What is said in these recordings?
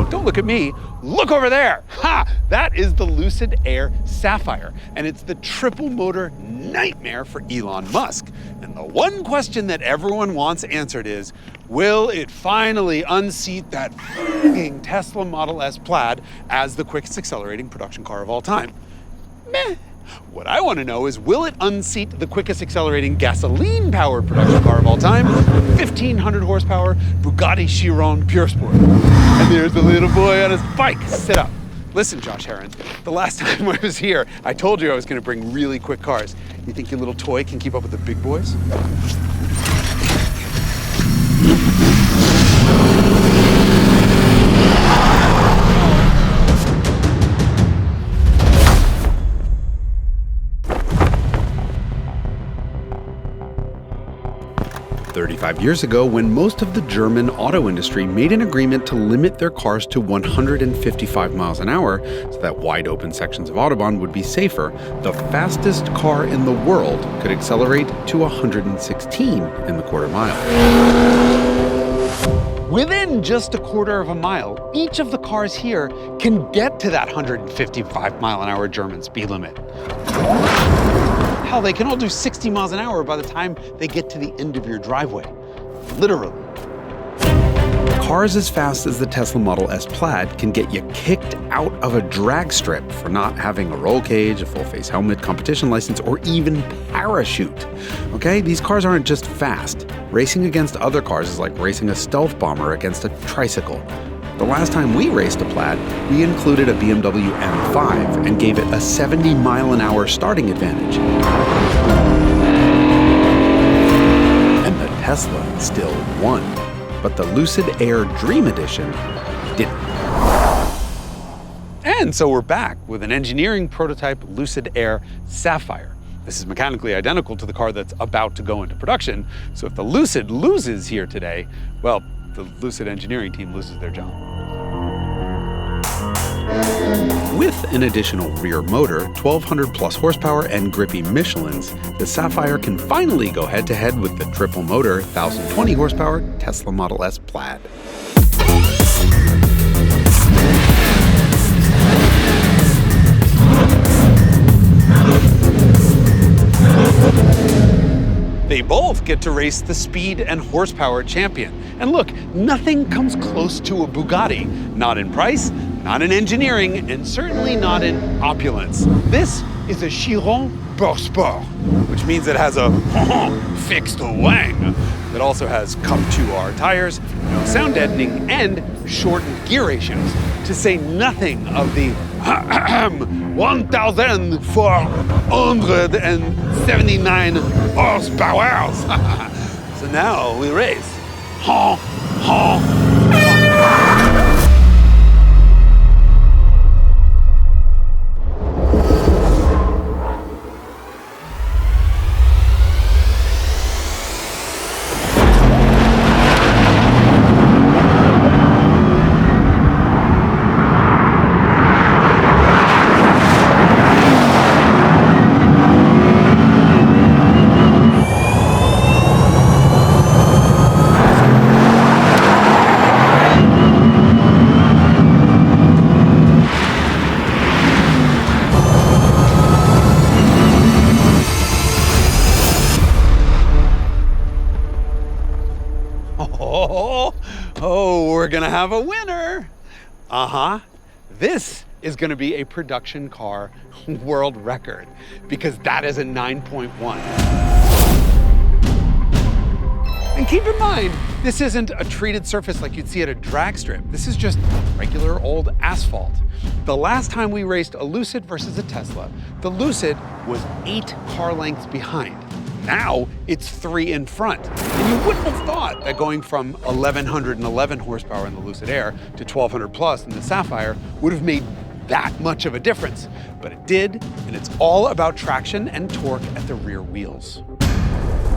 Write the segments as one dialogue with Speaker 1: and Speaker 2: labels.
Speaker 1: don't look at me, look over there. Ha! That is the Lucid Air Sapphire, and it's the triple motor nightmare for Elon Musk. And the one question that everyone wants answered is, will it finally unseat that f***ing Tesla Model S Plaid as the quickest accelerating production car of all time? Meh. What I want to know is, will it unseat the quickest accelerating gasoline-powered production car of all time, 1,500 horsepower Bugatti Chiron Pure Sport? And there's the little boy on his bike. Sit up. Listen, Josh Herron, the last time I was here, I told you I was going to bring really quick cars. You think your little toy can keep up with the big boys? 35 years ago, when most of the German auto industry made an agreement to limit their cars to 155 miles an hour so that wide open sections of Autobahn would be safer, the fastest car in the world could accelerate to 116 in the quarter mile. Within just a quarter of a mile, each of the cars here can get to that 155 mile an hour German speed limit. Hell, they can all do 60 miles an hour by the time they get to the end of your driveway. Literally. Cars as fast as the Tesla Model S Plaid can get you kicked out of a drag strip for not having a roll cage, a full-face helmet, competition license, or even parachute. Okay, these cars aren't just fast. Racing against other cars is like racing a stealth bomber against a tricycle. The last time we raced a Plaid, we included a BMW M5 and gave it a 70 mile an hour starting advantage. And the Tesla still won. But the Lucid Air Dream Edition didn't. And so we're back with an engineering prototype Lucid Air Sapphire. This is mechanically identical to the car that's about to go into production. So if the Lucid loses here today, well, the Lucid engineering team loses their job. With an additional rear motor, 1,200 plus horsepower, and grippy Michelins, the Sapphire can finally go head-to-head with the triple motor, 1,020 horsepower Tesla Model S Plaid. They both get to race the speed and horsepower champion. And look, nothing comes close to a Bugatti. Not in price, not in engineering, and certainly not in opulence. This is a Chiron Pure Sport, which means it has a fixed wang. It also has Cup 2R tires, no sound deadening, and shortened gear ratios, to say nothing of the 1,479 horsepower. So now we race. Oh, we're gonna have a winner. This is gonna be a production car world record, because that is a 9.1. And keep in mind, this isn't a treated surface like you'd see at a drag strip. This is just regular old asphalt. The last time we raced a Lucid versus a Tesla, the Lucid was 8 car lengths behind. Now it's 3 in front. And you wouldn't have thought that going from 1,111 horsepower in the Lucid Air to 1,200 plus in the Sapphire would have made that much of a difference. But it did, and it's all about traction and torque at the rear wheels.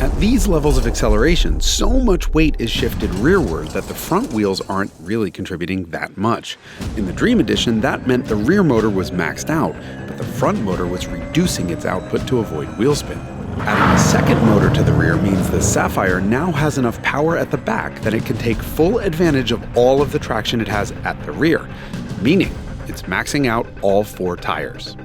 Speaker 1: At these levels of acceleration, so much weight is shifted rearward that the front wheels aren't really contributing that much. In the Dream Edition, that meant the rear motor was maxed out, but the front motor was reducing its output to avoid wheel spin. Adding a second motor to the rear means the Sapphire now has enough power at the back that it can take full advantage of all of the traction it has at the rear, meaning it's maxing out all 4 tires.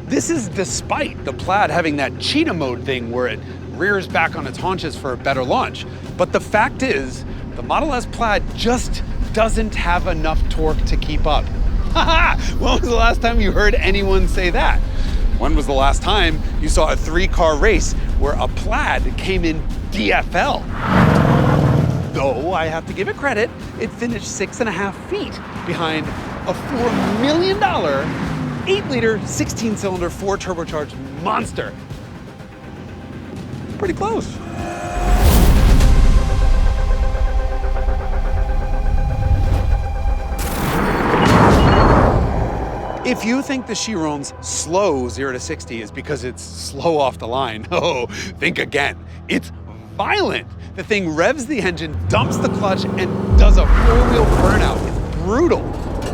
Speaker 1: This is despite the Plaid having that cheetah mode thing where it rears back on its haunches for a better launch. But the fact is, the Model S Plaid just doesn't have enough torque to keep up. Haha! When was the last time you heard anyone say that? When was the last time you saw a 3-car race where a Plaid came in DFL? Though I have to give it credit, it finished 6.5 feet behind a $4 million 8-liter, 16-cylinder, 4-turbocharged monster. Pretty close. If you think the Chiron's slow 0 to 60 is because it's slow off the line, oh, think again. It's violent. The thing revs the engine, dumps the clutch, and does a 4-wheel burnout. It's brutal.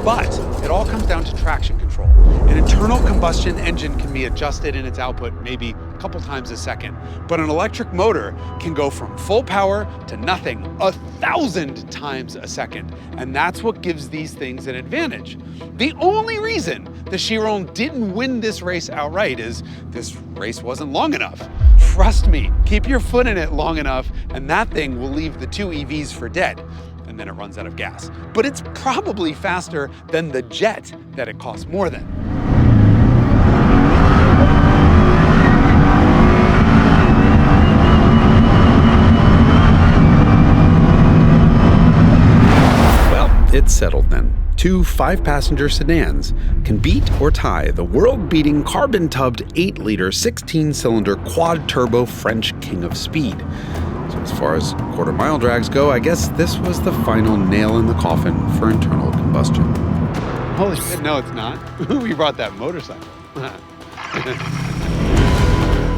Speaker 1: But it all comes down to traction control. An internal combustion engine can be adjusted in its output maybe a couple times a second. But an electric motor can go from full power to nothing 1,000 times a second. And that's what gives these things an advantage. The only reason the Chiron didn't win this race outright is this race wasn't long enough. Trust me, keep your foot in it long enough and that thing will leave the 2 EVs for dead. And then it runs out of gas. But it's probably faster than the jet that it costs more than. Well, it's settled then. 2 5-passenger sedans can beat or tie the world-beating carbon-tubbed 8-liter 16-cylinder quad-turbo French king of speed. So as far as quarter-mile drags go, I guess this was the final nail in the coffin for internal combustion. Holy shit, no it's not. We brought that motorcycle.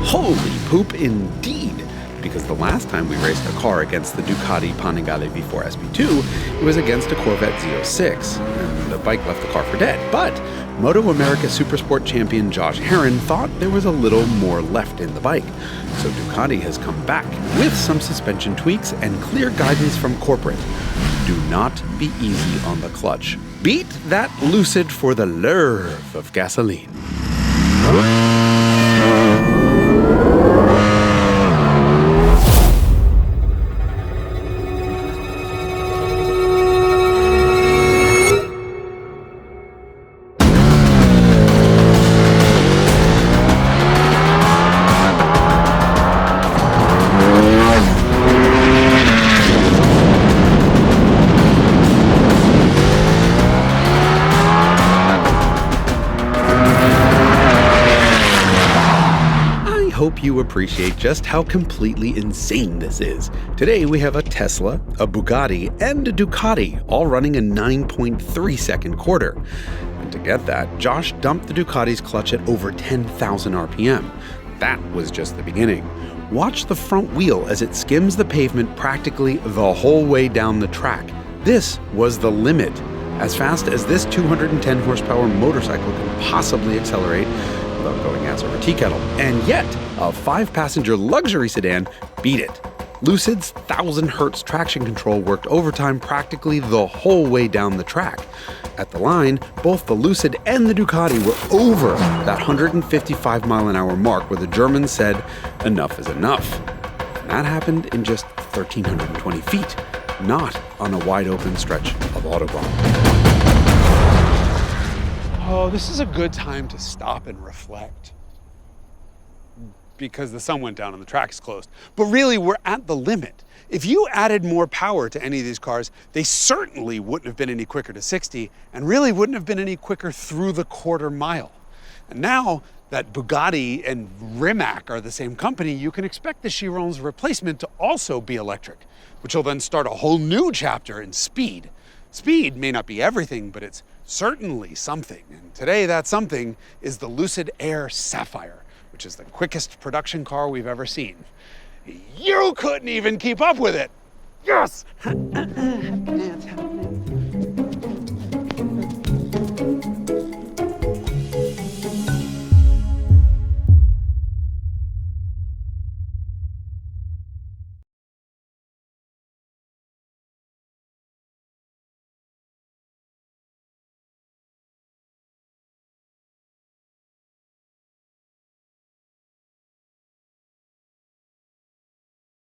Speaker 1: Holy poop indeed. Because the last time we raced a car against the Ducati Panigale V4 SP2, it was against a Corvette Z06, and the bike left the car for dead. But Moto America Supersport champion Josh Herrin thought there was a little more left in the bike. So Ducati has come back with some suspension tweaks and clear guidance from corporate. Do not be easy on the clutch. Beat that Lucid for the lure of gasoline. Hope you appreciate just how completely insane this is. Today we have a Tesla, a Bugatti, and a Ducati all running a 9.3 second quarter. And to get that, Josh dumped the Ducati's clutch at over 10,000 RPM. That was just the beginning. Watch the front wheel as it skims the pavement practically the whole way down the track. This was the limit. As fast as this 210 horsepower motorcycle can possibly accelerate without going ass over tea kettle. And yet, a 5-passenger luxury sedan beat it. Lucid's 1,000 Hertz traction control worked overtime practically the whole way down the track. At the line, both the Lucid and the Ducati were over that 155 mile an hour mark where the Germans said, enough is enough. And that happened in just 1,320 feet, not on a wide open stretch of Autobahn. Oh, this is a good time to stop and reflect. Because the sun went down and the track is closed. But really, we're at the limit. If you added more power to any of these cars, they certainly wouldn't have been any quicker to 60, and really wouldn't have been any quicker through the quarter mile. And now that Bugatti and Rimac are the same company, you can expect the Chiron's replacement to also be electric, which will then start a whole new chapter in speed. Speed may not be everything, but it's certainly something. And today that something is the Lucid Air Sapphire, which is the quickest production car we've ever seen. You couldn't even keep up with it. Yes!